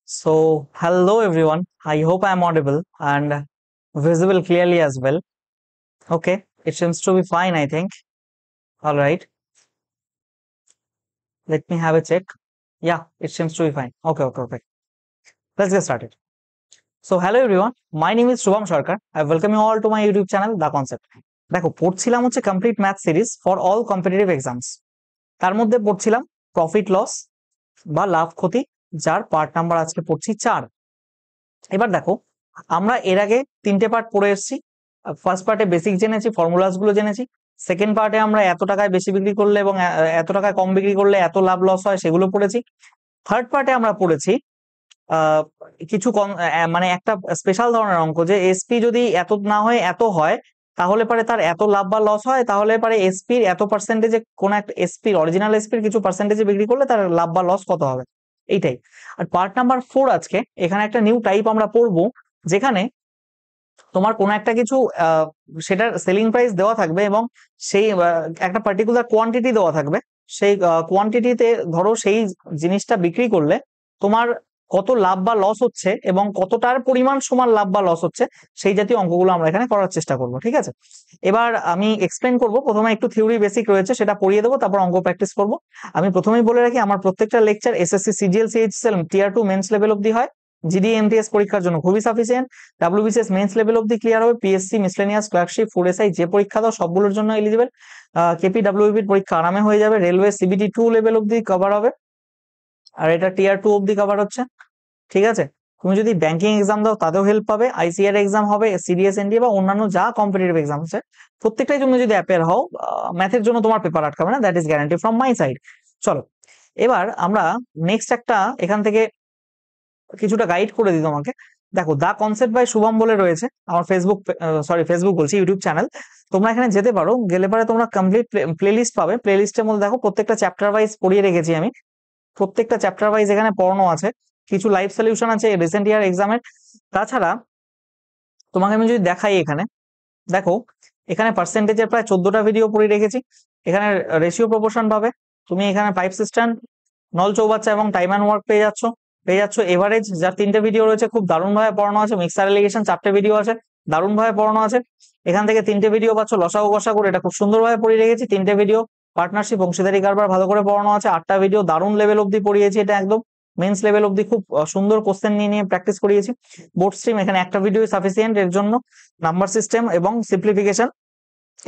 So, hello everyone. I hope I am audible and visible clearly as well. Okay, it seems to be fine, I think. All right, let me have a check. Yeah, it seems to be fine. Okay. Let's get started. So, hello everyone. My name is Shubham Sarkar. I welcome you all to my YouTube channel, The Concept. দেখো পড়ছিলাম হচ্ছে complete math series for all competitive exams. তার মধ্যে পড়ছিলাম profit loss বা লাভ ক্ষতি, যার part number আজকে পড়ছি 4। এবার দেখো, আমরা এর আগে 3টে পার্ট পড়ে এসেছি। ফার্স্ট পার্টে বেসিক জেনেছি, ফর্মুলাস গুলো জেনেছি। সেকেন্ড পার্টে আমরা এত টাকায় বেশি বিক্রি করলে এবং এত টাকায় কম বিক্রি করলে এত লাভ লস হয় সেগুলো পড়েছি। থার্ড পার্টে আমরা পড়েছি আহ কিছু মানে একটা স্পেশাল ধরনের অঙ্ক, যে এসপি যদি এত না হয় এত হয় তাহলে পারে তার এত লাভ বা লস হয়, তাহলে পারে এসপির এত পার্সেন্টেজে, কোন একটা এসপির অরিজিনাল এসপির কিছু পার্সেন্টেজে বিক্রি করলে তার লাভ বা লস কত হবে, এইটাই। আর পার্ট নাম্বার 4 আজকে এখানে একটা নিউ টাইপ আমরা পড়বো, যেখানে তোমার কোনো একটা কিছু সেটার সেলিং প্রাইস দেওয়া থাকবে এবং সেই একটা পার্টিকুলার কোয়ান্টিটি দেওয়া থাকবে। সেই কোয়ান্টিটিতে ধরো সেই জিনিসটা বিক্রি করলে তোমার কত লাভ বা লস হচ্ছে এবং কতটার পরিমাণ সমান লাভ বা লস হচ্ছে, সেই জাতীয় অঙ্কগুলো আমরা এখানে করার চেষ্টা করব। ঠিক আছে, এবার আমি এক্সপ্লেন করব। প্রথমে একটু থিওরি বেসিক রয়েছে, সেটা পড়িয়ে দেবো, তারপর অঙ্ক প্র্যাকটিস করব। আমি প্রথমেই বলে রাখি, আমার প্রত্যেকটা লেকচার এসএসসি সিজিএল সিএইচএসএল টিয়ার 2 মেন্স লেভেল অবধি হয়। জিডি এমটিএস পরীক্ষার জন্য খুবই সাফিসিয়েন্ট। ডাব্লিউবিসিএস মেন্স লেভেল অবধি ক্লিয়ার হবে। PSC miscellaneous clerkship food SI যে পরীক্ষা দাও সবগুলোর জন্য এলিজিবল। কেপি ডাব্লিউবির পরীক্ষা আরামে হয়ে যাবে। রেলওয়ে সিবিটি 2 লেভেল অবধি কভার হবে, আর এটা টিয়ার 2 অবধি কভার হচ্ছে। ঠিক আছে, তুমি যদি ব্যাংকিং এক্সাম দাও তাতেও হেল্প পাবে। আইসিআর এক্সাম হবে, সিডিএস এনডিএ বা অন্যান্য যা কম্পিটিটিভ এক্সাম আছে প্রত্যেকটাই তুমি যদি অ্যাপেয়ার হও, ম্যাথের জন্য তোমার পেপার আটকাবে না, that is guarantee from my side. চলো, এবার আমরা নেক্সট একটা এখান থেকে কিছুটা গাইড করে দিই তোমাকে। দেখো, দা কনসেপ্ট বাই শুভম বলে রয়েছে আমার ফেসবুক বলছি, ইউটিউব চ্যানেল। তোমরা এখানে যেতে পারো, গেলে পরে তোমরা কমপ্লিট প্লেলিস্ট পাবে। প্লেলিস্টের মধ্যে দেখো প্রত্যেকটা চ্যাপ্টার ওয়াইজ পড়িয়ে রেখেছি আমি। প্রত্যেকটা চ্যাপ্টার ওয়াইজ এখানে পড়ানো আছে। কিছু লাইভ সলিউশন আছে রিসেন্ট ইয়ার এক্সামের। তাছাড়া তোমাকে আমি যদি দেখাই, এখানে দেখো, এখানে পার্সেন্টেজের প্রায় 14টা ভিডিও পড়িয়ে রেখেছি। এখানে রেশিও প্রপোর্শন পাবে তুমি, এখানে পাইপ সিস্টেম, নল চৌবাচ্চা এবং টাইম অ্যান্ড ওয়ার্ক পেয়ে যাচ্ছ এভারেজ, যার 3টে ভিডিও রয়েছে, খুব দারুণ ভাবে পড়ানো আছে। মিক্সার এলিগেশন 4টে ভিডিও আছে, দারুণ ভাবে পড়ানো আছে। এখান থেকে 3টে ভিডিও পাচ্ছ লসাগু গসাগু, এটা খুব সুন্দর ভাবে পড়িয়ে রেখেছি। 3টে ভিডিও পার্টনারশিপ অংশীদারি কারবার ভালো করে পড়ানো আছে। 8টা ভিডিও দারুণ লেভেল অব্দি পড়িয়েছি, এটা একদম মেন্স লেভেল অব্দি খুব সুন্দর কোশ্চেন নিয়ে নিয়ে প্র্যাকটিস করিয়েছি। বোর্ড স্ট্রিম এখানে একটা ভিডিও সাফিসিয়েন্ট এর জন্য। নাম্বার সিস্টেম এবং সিম্পলিফিকেশন,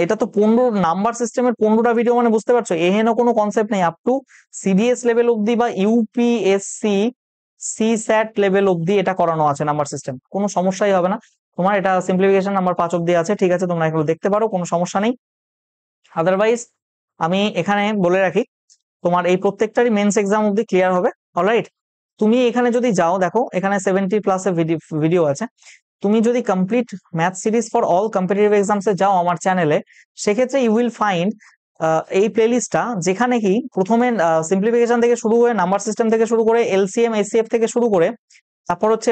এটা তো 15 নাম্বার সিস্টেমের 15টা ভিডিও, মানে বুঝতে পারছো এহেন কোনো কনসেপ্ট নেই। আপ টু সিডিএস লেভেল অব্দি বা ইউপিএসসি সিস্যাট লেভেল অব্দি এটা করানো আছে নাম্বার সিস্টেম, কোনো সমস্যাই হবে না তোমার। এটা সিম্পলিফিকেশন নাম্বার 5 অব্দি আছে। ঠিক আছে, তোমরা এগুলো দেখতে পারো, কোনো সমস্যা নেই। আদারওয়াইজ আমি এখানে বলে রাখি, তোমার এই প্রত্যেকটারই মেন্স এক্সাম অব্দি ক্লিয়ার হবে। অলরাইট, তুমি এখানে যদি যাও, দেখো এখানে 70+ ভিডিও আছে। তুমি যদি complete math series for all competitive exams এ যাও আমার চ্যানেলে, সেক্ষেত্রে ইউ উইল ফাইন্ড এই প্লেলিস্টটা, যেখানে কি প্রথমে সিম্পলিফিকেশন থেকে শুরু করে, নাম্বার সিস্টেম থেকে শুরু করে, এলসিএম এসিএফ থেকে শুরু করে, তারপর হচ্ছে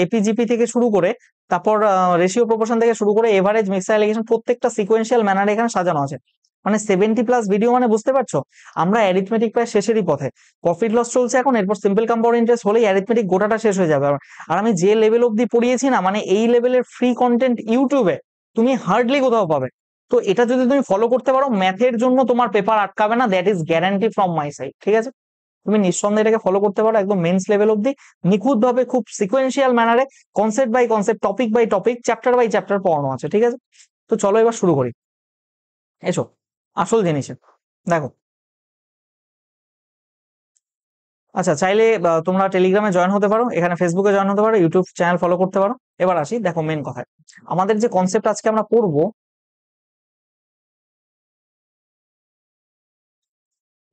এপিজিপি থেকে শুরু করে, তারপর রেশিও প্রপোর্শন থেকে শুরু করে, এভারেজ, মিক্সার এলিগেশন, প্রত্যেকটা সিকোয়েন্সিয়াল ম্যানারে এখানে সাজানো আছে। মানে 70+ ভিডিও, মানে বুঝতে পারছো আমরা অ্যারিথমেটিক প্রায় শেষেরই পথে। প্রফিট লস চলছে এখন, এরপর সিম্পল কম্পাউন্ড ইন্টারেস্ট হলেই অ্যারিথমেটিক গোটাটা শেষ হয়ে যাবে। আর আমি যে লেভেল অব্দি পড়িয়েছি না, মানে এই লেভেলের ফ্রি কন্টেন্ট ইউটিউবে তুমি হার্ডলি কোথাও পাবে। তো এটা যদি তুমি ফলো করতে পারো, ম্যাথের জন্য তোমার পেপার আটকাবে না, that is guarantee from my side. ঠিক আছে, তুমি নিঃসন্দেহে এটাকে ফলো করতে পারো একদম মেন্স লেভেল অব্দি, নিখুঁত ভাবে, খুব সিকোয়েন্সিয়াল ম্যানারে, concept by concept, topic by topic, chapter by chapter পড়ানো আছে। ঠিক আছে, তো চলো এবার শুরু করি। এসো আসল জিনিসে, দেখো। আচ্ছা, চাইলে তোমরা টেলিগ্রামে জয়েন হতে পারো, এখানে ফেসবুকে জয়েন হতে পারো, ইউটিউব চ্যানেল ফলো করতে পারো। এবার আসি, দেখো মেন কথায়, আমাদের যে কনসেপ্ট আজকে আমরা পড়বো,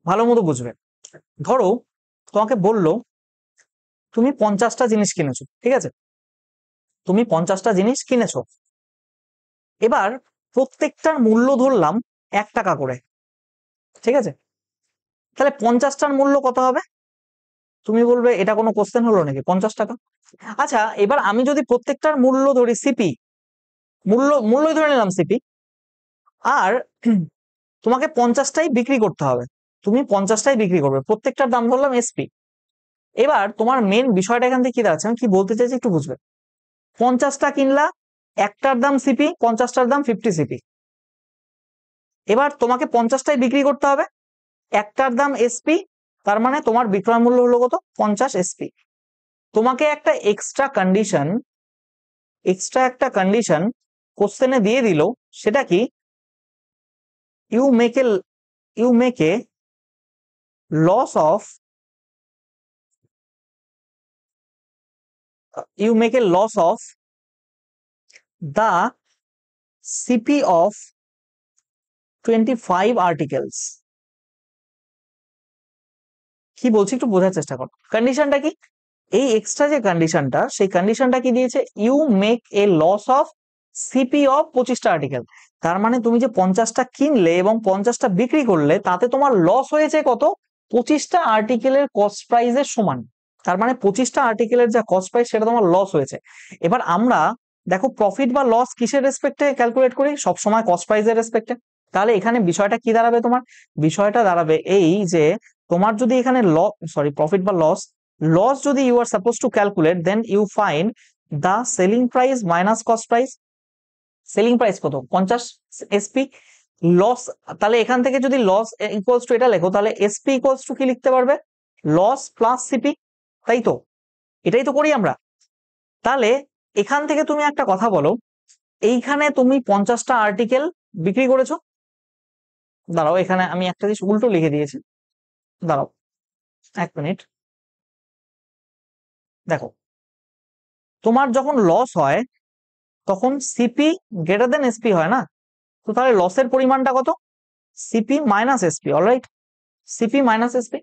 ভালো মতো বুঝবে। ধরো তোমাকে বললো তুমি 50টা জিনিস কিনেছো, ঠিক আছে, তুমি 50টা জিনিস কিনেছো। এবার প্রত্যেকটার মূল্য ধরলাম 1 টাকা করে, ঠিক আছে, তাহলে 50টার মূল্য কত হবে? তুমি বলবে এটা কোনো কোশ্চেন হলো নাকি, 50 টাকা। আচ্ছা, এবার আমি যদি প্রত্যেকটার মূল্য ধরি সিপি, মূল্যই ধরে নিলাম সিপি, আর তোমাকে 50টাই বিক্রি করতে হবে, তুমি 50টাই বিক্রি করবে, প্রত্যেকটার দাম ধরলাম এসপি। এবার তোমার মেন বিষয়টা এখান থেকে কি দাঁড়াচ্ছে, আমি কি বলতে চাইছি একটু বুঝবে। 50টা কিনলা, একটার দাম সিপি, 50টার দাম 50 সিপি। এবার তোমাকে 50টাই বিক্রি করতে হবে, একটার দাম এসপি, তার মানে তোমার বিক্রয় মূল্য হলো কত, 50 এসপি। তোমাকে একটা এক্সট্রা কন্ডিশন কোশ্চেনে দিয়ে দিল, সেটা কি, you make a loss of the CP of 25 articles। কি বলছি একটু বোঝার চেষ্টা করো, কন্ডিশনটা কি, এই এক্সট্রা যে কন্ডিশনটা, সেই কন্ডিশনটা কি দিয়েছে, you make a loss of CP of 25টা আর্টিকেল। তার মানে তুমি যে 50টা কিনলে এবং 50টা বিক্রি করলে, তাতে তোমার লস হয়েছে কত, 25টা আর্টিকেলের কস্ট প্রাইসের সমান। তার মানে 25টা আর্টিকেলের যা কস্ট প্রাইস, সেটা তোমার লস হয়েছে। এবার আমরা দেখো প্রফিট বা লস কিসের রেসপেক্টে ক্যালকুলেট করি, সবসময় কস্ট প্রাইসের রেসপেক্টে। তাহলে এখানে বিষয়টা কি দাঁড়াবে, তোমার বিষয়টা দাঁড়াবে এই যে, তোমার যদি এখানে প্রফিট বা লস যদি you are suppose to calculate, then you find the selling price minus cost price. Selling price কত, 50 এসপি, লস, তাহলে এখান থেকে যদি লস ইকুয়ালস টু এটা লেখো, তাহলে এসপি ইকুয়ালস টু কি লিখতে পারবে, লস প্লাস সিপি, তাই তো, এটাই তো করি আমরা। তাহলে এখান থেকে তুমি একটা কথা বলো, এইখানে তুমি 50টা আর্টিকেল বিক্রি করেছো, দাঁড়াও এখানে আমি একটা জিনিস উল্টো লিখে দিয়েছি, দাঁড়াও 1 মিনিট। দেখো, তোমার যখন লস হয় তখন সিপি গ্রেটার দেন এসপি হয় না, তো তাহলে লসের পরিমাণটা কত, CP minus SP, alright, CP minus SP.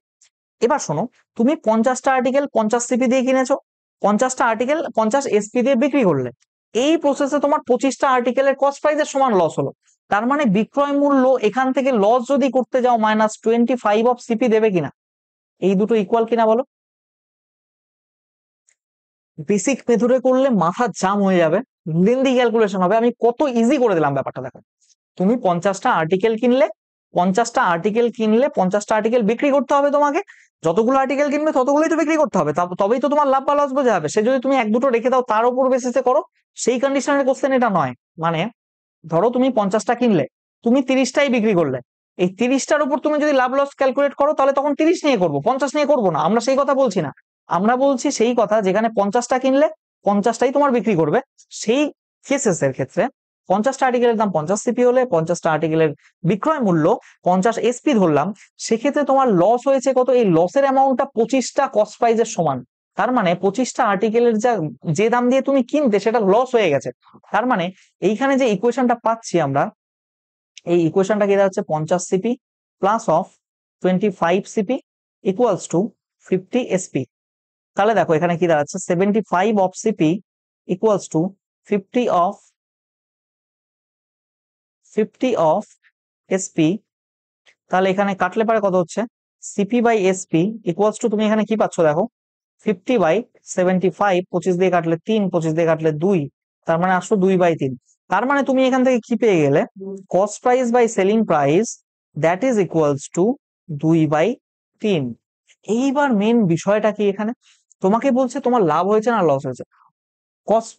এবার শোনো, তুমি 50টা আর্টিকেল 50 সিপি দিয়ে কিনেছো, 50টা আর্টিকেল 50 এসপি দিয়ে বিক্রি করলে, এই প্রসেসে তোমার 25টা আর্টিকেলের কস্ট প্রাইসের সমান লস হলো। তার মানে বিক্রয় মূল্য এখান থেকে লস যদি করতে যাও, -25 অফ সিপি দেবে কিনা, এই দুটো ইকুয়াল কিনা বলো। বেসিক মেথডে করলে মাথা জাম হয়ে যাবে, লেন্দি ক্যালকুলেশন হবে, আমি কত ইজি করে দিলাম ব্যাপারটা। দেখো, তুমি 50টা আর্টিকেল কিনলে, 50টা আর্টিকেল বিক্রি করতে হবে তোমাকে, যতগুলো আর্টিকেল কিনবে ততগুলোই তো বিক্রি করতে হবে, তবেই তো তোমার লাভ বা লস বোঝা যাবে। সে যদি তুমি এক দুটো রেখে দাও তার উপর বেসিসে করো, সেই কন্ডিশনের কোশ্চেন এটা নয়। মানে ধরো তুমি 50টা কিনলে, তুমি 30টাই বিক্রি করলে, এই 30টার উপর তুমি যদি লাভ লস ক্যালকুলেট করো, তাহলে তখন 30 নিয়ে করবো, 50 নিয়ে করবো না, আমরা সেই কথা বলছি না। আমরা বলছি সেই কথা যেখানে 50টা কিনলে 50টাই তোমার বিক্রি করবে, সেই কেসেস এর ক্ষেত্রে 50টা আর্টিকেলের দাম 50 সিপি হলে, 50টা আর্টিকেলের বিক্রয় মূল্য 50 এসপি ধরলাম, সেক্ষেত্রে তোমার লস হয়েছে কত, এই লসের অ্যামাউন্টটা 25টা কস্ট প্রাইসের সমান। তার মানে 25টা আর্টিকেলের যে দাম দিয়ে তুমি কিনতে, সেটা লস হয়ে গেছে। তার মানে এইখানে যে ইকুয়েশনটা পাচ্ছি আমরা, এই ইকুয়েশনটা কি দাঁড়াচ্ছে, 50 CP plus of 25 CP equals to 50 SP. তাহলে দেখো এখানে কি দাঁড়াচ্ছে, 75 of CP equals to 50 of SP. তাহলে এখানে কাটলে পারে কত হচ্ছে, CP by SP equals to, তুমি এখানে কি পাচ্ছ দেখো, 50/75, 25 দিয়ে কাটলে 3, 25 দিয়ে কাটলে 2, তার মানে আসলো 2/3। তার মানে তুমি এখান থেকে কি পেয়ে গেলে, cost price by selling price that is equals to 2/3। এইবার মেন বিষয়টা কি, এখানে তোমাকে বলছে তোমার লাভ হয়েছে না লস হয়েছে, কস্ট,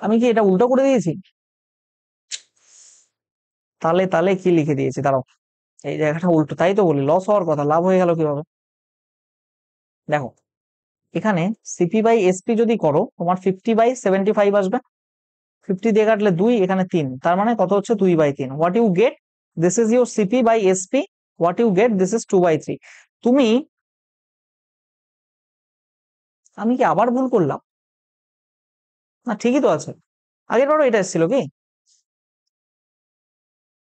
আমি কি এটা উল্টো করে দিয়েছি, তাহলে তাহলে কি লিখে দিয়েছি, দাঁড়াও, এই জায়গাটা উল্টো, তাই তো বলি লস হওয়ার কথা, লাভ হয়ে গেল কিভাবে। দেখো এখানে সিপি বাই এসপি যদি করো, তোমার 50/75 আসবে, 50 দিয়ে কাটলে 2, এখানে 3, তার মানে কত হচ্ছে, 2/3। What you get, this is your CP by SP, what you get, this is 2/3। তুমি, আমি কি আবার ভুল করলাম, না ঠিকই তো আছে, আগের বারও এটা এসেছিল কি,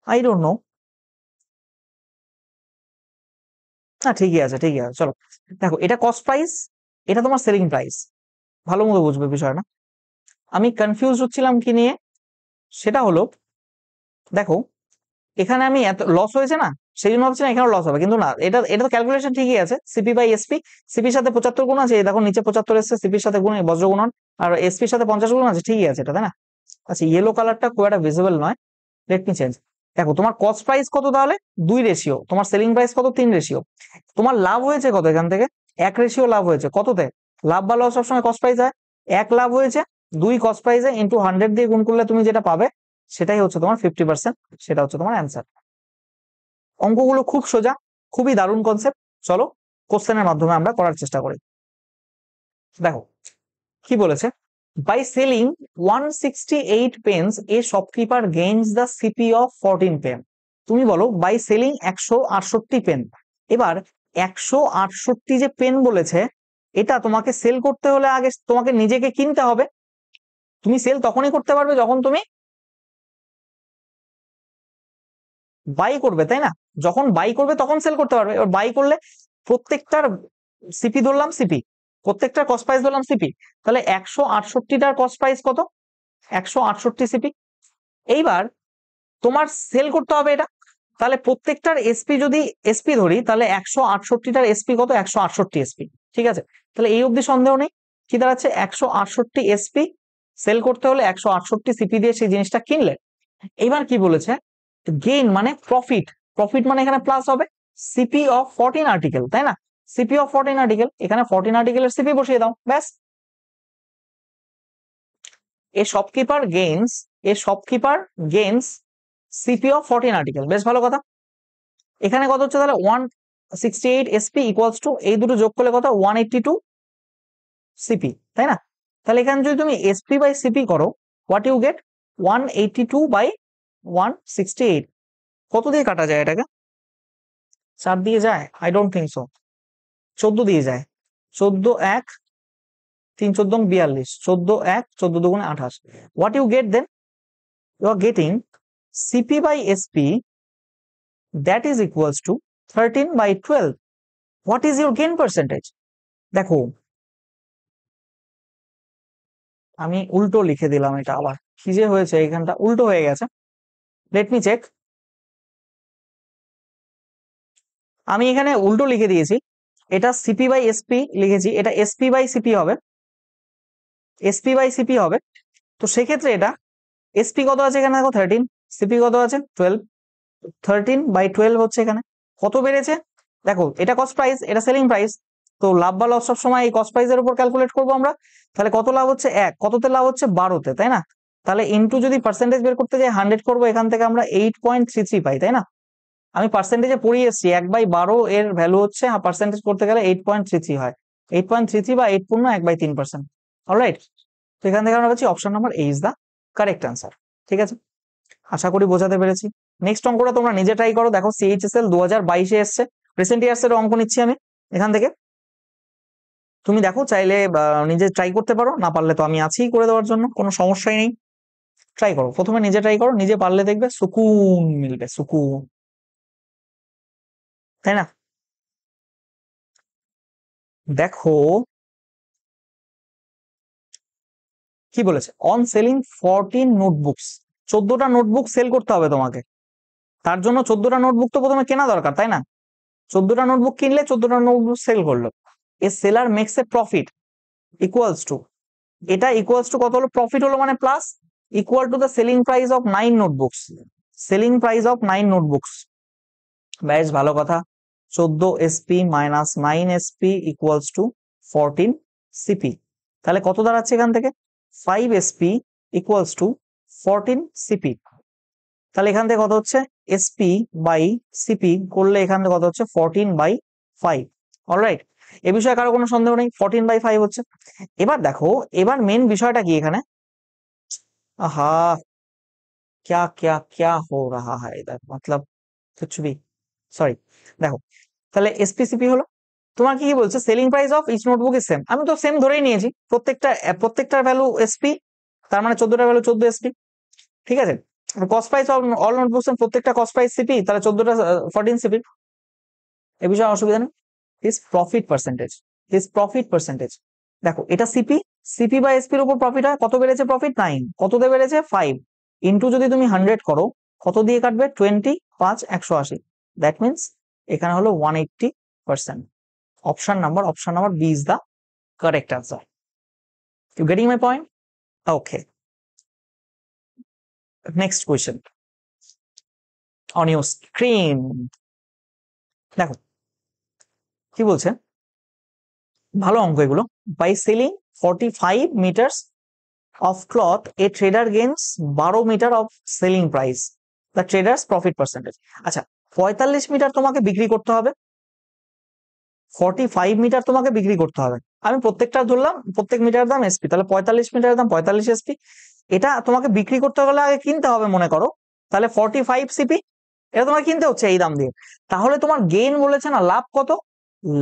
আই ডোন্ট নো, না ঠিকই আছে, ঠিকই আছে, চলো। দেখো এটা কস্ট প্রাইস, এটা তোমার সেলিং প্রাইস, ভালো মতো বুঝবে বিষয়টা। আমি কনফিউজ হচ্ছিলাম কি নিয়ে, সেটা হলো, দেখো এখানে আমি এত লস হয়েছে না, সেই জন্য ভাবছি না এখানে লস হবে, কিন্তু না, এটা এটা তো ক্যালকুলেশন ঠিকই আছে, সিপি বাই এসপি, সিপির সাথে 75 গুণ আছে, দেখো নিচে 75 এসছে, সিপির সাথে গুণ বজ্র গুণন, আর এসপির সাথে 50 গুণ আছে, ঠিকই আছে এটা, তাই না। আচ্ছা, ইয়েলো কালারটা খুব একটা ভিজিবল নয়, লেট মি চেঞ্জ। দেখো তোমার কস্ট প্রাইস কত, তাহলে 2 রেশিও, তোমার সেলিং প্রাইস কত, 3 রেশিও, তোমার লাভ হয়েছে কত এখান থেকে, এক রেশিও লাভ হয়েছে কততে, লাভ বা লস সবসময় কস্ট প্রাইস হয়, এক লাভ হয়েছে 2 কস্ট প্রাইসে ইন্টু 100 দিয়ে গুণ করলে তুমি যেটা পাবে সেটাই হচ্ছে তোমার 50%, সেটা হচ্ছে তোমার অ্যান্সার। অঙ্কগুলো খুব সোজা, খুবই দারুণ কনসেপ্ট। চলো কোশ্চেনের মাধ্যমে আমরা করার চেষ্টা করি। দেখো কি বলেছে, by selling 168 pens a shopkeeper gains the CP of 14 pen. তুমি বলো বাই সেলিং 168 পেন। এবার 168 যে পেন বলেছে, এটা তোমাকে সেল করতে হলে আগে তোমাকে নিজেকে কিনতে হবে। তুমি সেল তখনই করতে পারবে যখন তুমি বাই করবে, তাই না? যখন বাই করবে তখন সেল করতে পারবে। এবার বাই করলে প্রত্যেকটার সিপি ধরলাম সিপি, প্রত্যেকটার কস্ট প্রাইস ধরলাম সিপি, তাহলে 168টার কস্ট প্রাইস কত, 168 সিপি। এইবার তোমার সেল করতে হবে এটা, তাহলে প্রত্যেকটার এসপি যদি এসপি ধরি তাহলে 168টার এসপি কত, 168 এসপি। ঠিক আছে, তাহলে এই অবধি সন্দেহ নেই। কি দাঁড়াচ্ছে, 168 এসপি সেল করতে হলে 168 সিপি দিয়ে সেই জিনিসটা কিনলে। এবার কি বলেছে, গেইন মানে প্রফিট, প্রফিট মানে এখানে প্লাস হবে সিপি অফ 14 আর্টিকেল, তাই না? সিপি অফ 14 আর্টিকেল, এখানে 14 আর্টিকেলের সিপি বসিয়ে দাও, ব্যাস। এ shopkeeper gains, A shopkeeper gains CP of 14 article, বেশ ভালো কথা। এখানে কত হচ্ছে তাহলে 168 এসপি ইকুয়ালস টু এই দুটো যোগ করলে কত 182 সিপি, তাই না? তাহলে এখানে যদি তুমি এসপি বাই সিপি করো, হোয়াট ইউ গেট 182 বাই 168। কত দিয়ে কাটা যায় এটাকে, 4 দিয়ে যায়? I don't think so. 14 দিয়ে যায়, 14 এক 3 14 42, 14 এক 14 দুগুণে 28। What you get then, you are getting CP by SP that is equals to 13 by 12. What is your gain percentage? দেখো আমি উল্টো লিখে দিলাম, এটা আবার কি যে হয়েছে, এখানটা উল্টো হয়ে গেছে। Let me check. আমি এখানে উল্টো লিখে দিয়েছি, এটা সিপি বাই এসপি লিখেছি, এটা এসপি বাই সিপি হবে, এসপি বাই সিপি হবে। তো সেক্ষেত্রে এটা এসপি কত আছে এখানে দেখো 13, সিপি কত আছে 12, 13 বাই 12 হচ্ছে এখানে কত বেড়েছে। দেখো এটা কস্ট প্রাইস, এটা সেলিং প্রাইস, তো লাভ বা লস সব সময় এই কস্ট প্রাইসের উপর ক্যালকুলেট করবো আমরা। তাহলে কত লাভ হচ্ছে, এক, কততে লাভ হচ্ছে 12তে, তাই না? তাহলে ইনটু যদি পার্সেন্টেজ বের করতে যাই 100 করবো, এখান থেকে আমরা 8.33 পাই, তাই না? আমি পার্সেন্টেজে পড়িয়ে এসেছি 1/12 এর ভ্যালু হচ্ছে, পার্সেন্টেজ করতে গেলে 8.33 হয়, 8.33 বা 8 পূর্ণ 1/3%। অলরাইট, তো এখান থেকে আমরা পাচ্ছি option number A is the correct answer. ঠিক আছে, আশা করি বোঝাতে পেরেছি। নেক্সট অঙ্কটা তোমরা নিজে ট্রাই করো, দেখো সিএইচএসএল 2022 এসছে, রিসেন্ট ইয়ার্স এর অঙ্ক নিচ্ছি আমি এখান থেকে। তুমি দেখো চাইলে নিজে ট্রাই করতে পারো, না পারলে তো আমি আছি করে দেওয়ার জন্য, কোনো সমস্যাই নেই। ট্রাই করো, প্রথমে নিজে ট্রাই করো, নিজে পারলে দেখবে সুকুন মিলবে, সুকুন, তাই না? দেখো কি বলেছে, অন সেলিং 14 নোটবুকস, 14টা নোটবুক সেল করতে হবে তোমাকে। তার জন্য 14টা নোটবুক তো প্রথমে কেনা দরকার, তাই না? 14টা নোটবুক কিনলে 14টা নোটবুক সেল করলো। A seller makes a profit equals to, এটা ইকুয়ালস টু কত হলো, প্রফিট হলো মানে plus, equal to the selling price of 9 notebooks, selling price of 9 notebooks. বেশ ভালো কথা, 14 SP minus 9 SP equals to 14 CP. তাহলে কত দাঁড়াচ্ছে এখান থেকে, 5 এসপি ইকুয়ালস টু 14 সিপি। তাহলে এখান থেকে কত হচ্ছে, এসপি বাই সিপি করলে এখান থেকে কত হচ্ছে 14/5। অলরাইট, এ বিষয়ে কারো কোনো সন্দেহ নেই, 14/5 হচ্ছে। এবার দেখো, এবার মেন বিষয়টা কি এখানে, আহা क्या क्या क्या हो रहा है इधर, मतलब कुछ भी, সরি। দেখো তাহলে এসপিসিপি হলো, তোমার কি বলছে, selling price of each notebook is same, আমি তো সেম ধরেই নিয়েছি, প্রত্যেকটার ভ্যালু এসপি, তার মানে 14টার ভ্যালু 14 এসপি। ঠিক আছে, cost price of all notebooks, প্রত্যেকটা কস্ট প্রাইস সিপি, তাহলে 14টা 14 সিপি, এ বিষয়ে অসুবিধা নেই। His profit percentage, his profit percentage, দেখো এটা সিপি, সিপি বা এসপির উপর প্রফিট হয়, কত বেড়েছে প্রফিট 9, কত দিয়ে বেড়েছে 5, ইন্টু যদি তুমি 100 করো কত দিয়ে কাটবে 20, 5 180, দ্যাট মিনস এখানে হলো 180%। Option number B is the correct answer. You getting my point? Okay, next question on your screen. দেখো কি বলছে, ভালো অঙ্ক এগুলো। By selling 45 meters of cloth a trader gains 12 meter of selling price, the traders profit percentage. আচ্ছা, 45 metre তোমাকে বিক্রি করতে হবে, 45 মিটার তোমাকে বিক্রি করতে হবে। আমি প্রত্যেকটা ধরলাম, প্রত্যেক মিটার দাম এসপি, তাহলে 45 মিটারের দাম 45 এসপি। এটা তোমাকে বিক্রি করতে গেলে আগে কিনতে হবে মনে করো, তাহলে 45 সিপি এটা তোমার কিনতে হচ্ছে এই দাম দিয়ে। তাহলে তোমার গেইন বলেছে না, লাভ কত?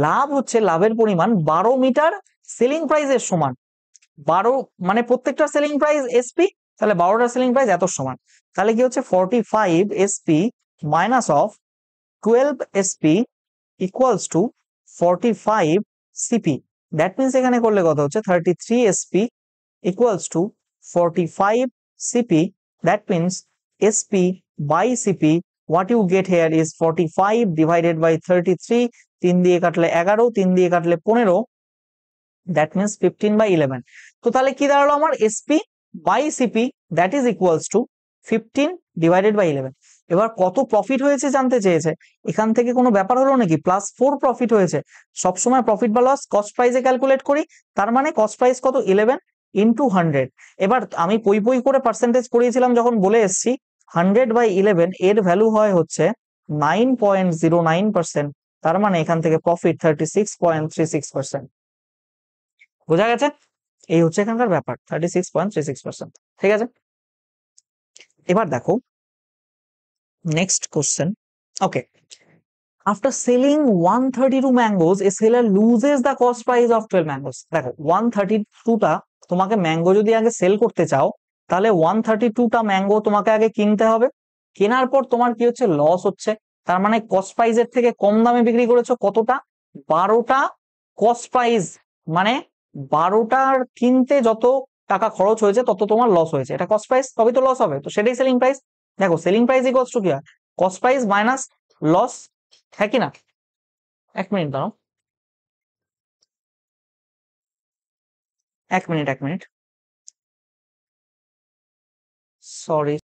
লাভ হচ্ছে, লাভের পরিমাণ 12 মিটার সেলিং প্রাইসের সমান। 12 মানে প্রত্যেকটা সেলিং প্রাইস এসপি, তাহলে 12টা সেলিং প্রাইস এত সমান। তাহলে কি হচ্ছে 45 SP minus of 12 SP equals to 45 CP. That means এখানে করলে কত হচ্ছে 33 SP equals to 45 CP. That means SP by CP, what you get here is 45 divided by 33, 3 দিয়ে কাটলে 11, 3 দিয়ে কাটলে 15, that means 15 by 11। তো তাহলে কি দাঁড়ালো আমার, SP by CP that is equals to 15 divided by 11। এবার কত প্রফিট হয়েছে জানতে চেয়েছে, এখান থেকে কোনো ব্যাপার হলো নাকি, +4 প্রফিট হয়েছে। সবসময় প্রফিট বা লস কস্ট প্রাইসে ক্যালকুলেট করি, তার মানে কস্ট প্রাইস কত 11 ইন্টু 100। এবার আমি পই পই করে পার্সেন্টেজ করিয়েছিলাম যখন বলে এসছি 100 বাই 11 এর ভ্যালু হয় হচ্ছে 9.09%, তার মানে এখান থেকে প্রফিট 36.36%। বোঝা গেছে? এই হচ্ছে এখানকার ব্যাপার, 36.36%। ঠিক আছে, এবার দেখো next question. Okay, after selling 132 mangoes A seller loses the cost price of 12 mangoes. দেখো 132টা তোমাকে ম্যাঙ্গো যদি আগে সেল করতে চাও, তাহলে 132টা ম্যাঙ্গো তোমাকে আগে কিনতে হবে। কেনার পর তোমার কি হচ্ছে, লস হচ্ছে। তার মানে কস্ট প্রাইসের থেকে কম দামে বিক্রি করেছো কতটা, 12টা। কস্ট প্রাইস মানে 12টার কিনতে যত টাকা খরচ হয়েছে তত তোমার লস হয়েছে, এটা কস্ট প্রাইস, তবে তো লস হবে, তো সেটাই সেলিং প্রাইস। দেখো সেলিং প্রাইস ইকুয়ালস টু কি হয়, কস্ট প্রাইস মাইনাস লস, হ্যাঁ কি না? এক মিনিট দাঁড়াও, এক মিনিট, সরি।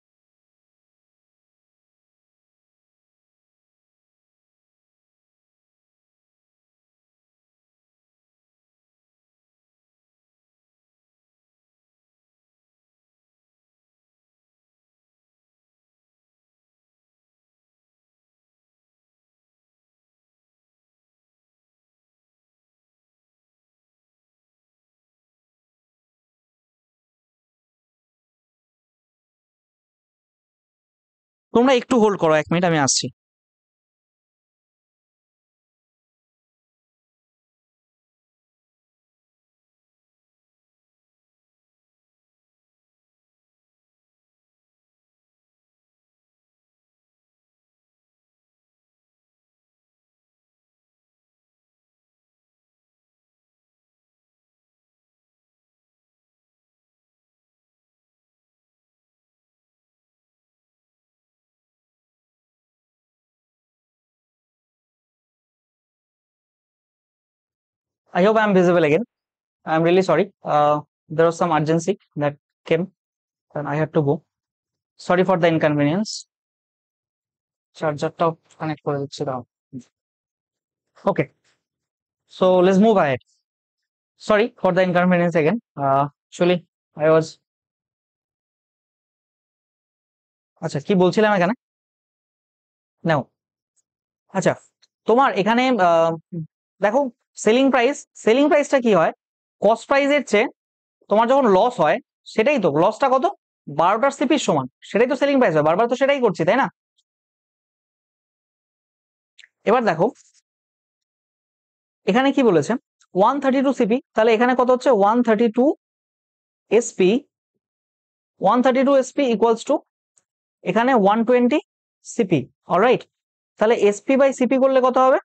তোমরা একটু হোল্ড করো, এক মিনিট আমি আসছি। I hope I'm visible again. I'm really sorry. There was some urgency that came and I had to go. Sorry for the inconvenience. চার্জারটাও কানেক্ট করে দিচ্ছি দাও। ওকে, so let's move ahead. Sorry for the inconvenience again. Actually I was, আচ্ছা কি বলছিলাম এখানে, নাও। আচ্ছা, তোমার এখানে দেখো সেলিং প্রাইসটা কি হয়, কস্ট প্রাইসের চেয়ে তোমার যখন লস হয়, সেটাই তো লসটা কত, 12টার সিপির সমান, সেটাই তো সেলিং প্রাইস হয়, বারবার তো সেটাই করছি তাই না? এবার দেখো এখানে কি বলেছে 132 সিপি, তাহলে এখানে কত হচ্ছে 132 এসপি, 132 এসপি ইকুয়ালস টু এখানে 120 সিপি। অলরাইট, তাহলে এসপি বাই সিপি করলে কত হবে,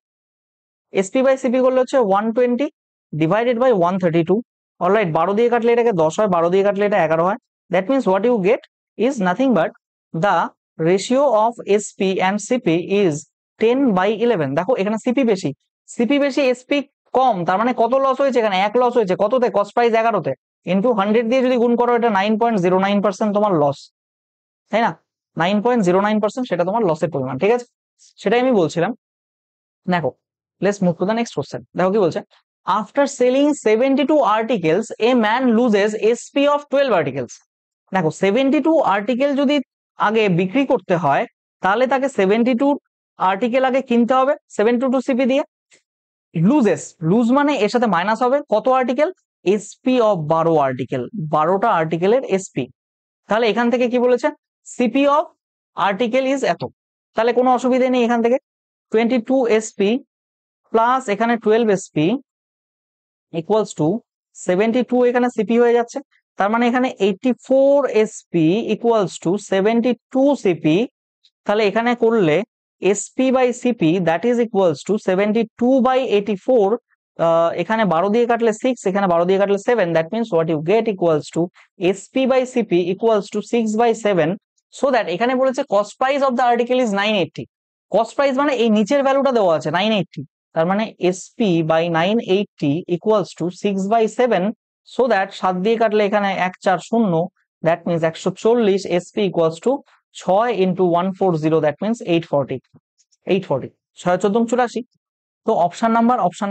এসপি বাই সিপি করলে হচ্ছে 120 ডিভাইডেড বাই 132। অলরাইট, 12 দিয়ে কাটলে এটাকে 10 হয়, 12 দিয়ে কাটলে এটা 11 হয়। That means what you get is nothing but the ratio of SP and CP is 10/11। দেখো এখানে সিপি বেশি এসপি কম, তার মানে কত লস হয়েছে, এখানে 1 লস হয়েছে, কততে, কস্ট প্রাইস 11তে, ইন্টু 100 দিয়ে যদি গুণ করো, এটা 9.09% তোমার লস, তাই না? 9.09% সেটা তোমার লসের পরিমাণ, ঠিক আছে, সেটাই আমি বলছিলাম। দেখো let's move to the next question. দেখো কি বলছে, after selling 72 articles a man loses SP of 12 articles. দেখো 72 আর্টিকেল যদি আগে বিক্রি করতে হয় তাহলে তাকে 72 আর্টিকেল আগে কিনতে হবে 72 সিপি দিয়ে। লুজেস, লুজ মানে এর সাথে মাইনাস হবে কত আর্টিকেল, এসপি অফ 12 আর্টিকেল, 12টা আর্টিকেলের এসপি। তাহলে এখান থেকে কি বলেছে, সিপি অফ আর্টিকেল ইজ এত। তাহলে কোনো অসুবিধা নেই, এখান থেকে 22 এসপি প্লাস এখানে 12 এসপি ইকুয়ালস টু 72, এখানে সিপি হয়ে যাচ্ছে। তার মানে এখানে 84 এসপি ইকুয়ালস টু 72 সিপি। তাহলে এখানে করলে SP by CP that is equals to 72 by 84। এখানে 12 দিয়ে কাটলে 6, এখানে 12 দিয়ে কাটলে 7, that means what you get equals to SP by CP equals to 6 by 7। So that এখানে বলেছে cost price of the article is 980। Cost price মানে এই নিচের ভ্যালুটা দেওয়া আছে 980, তার মানে SP by 980 equals to 6 by 7। So that 7 দিয়ে কাটলে এখানে 1 4 0, that means 140। SP equals to 6 into 140, that means 840। 840 6 14 84। তো option